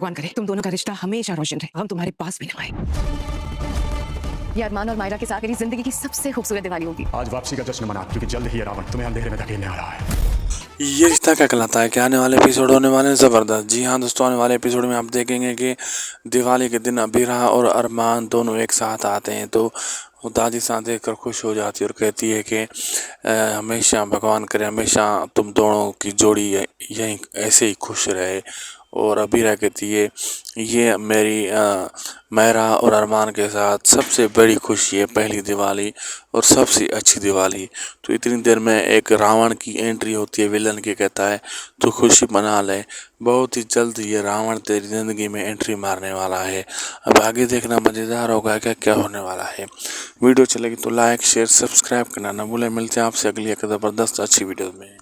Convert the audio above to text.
भगवान करे तुम दोनों का रिश्ता हमेशा रोशन रहे, हम तुम्हारे पास भी न आए। ये अरमान और मायरा के साथ मेरी जिंदगी की सबसे खूबसूरत दिवाली होगी। आज वापसी का जश्न मना, क्योंकि जल्द ही ये रावण तुम्हें अंधेरे में धकेलने आ रहा है। ये रिश्ता क्या कहलाता है कि आने वाले एपिसोड होने वाले हैं ज़बरदस्त। जी हाँ दोस्तों, आने वाले एपिसोड में आप देखेंगे कि दिवाली के दिन अबीरा और अरमान दोनों एक साथ आते हैं तो वो दादी साथ देख कर खुश हो जाती है और कहती है कि हमेशा भगवान करे हमेशा तुम दोनों की जोड़ी यहीं ऐसे ही खुश रहे। और अबीरा कहती है ये मेरी मायरा और अरमान के साथ सबसे बड़ी खुशी है, पहली दिवाली और सबसे अच्छी दिवाली। तो इतनी देर में एक रावण की एंट्री होती है, विलन की, कहता है तो खुशी मना ले, बहुत ही जल्द ये रावण तेरी ज़िंदगी में एंट्री मारने वाला है। अब आगे देखना मज़ेदार होगा क्या क्या होने वाला है। वीडियो चलेगी तो लाइक शेयर सब्सक्राइब करना ना भूलें। मिलते हैं आपसे अगली एक ज़बरदस्त अच्छी वीडियो में।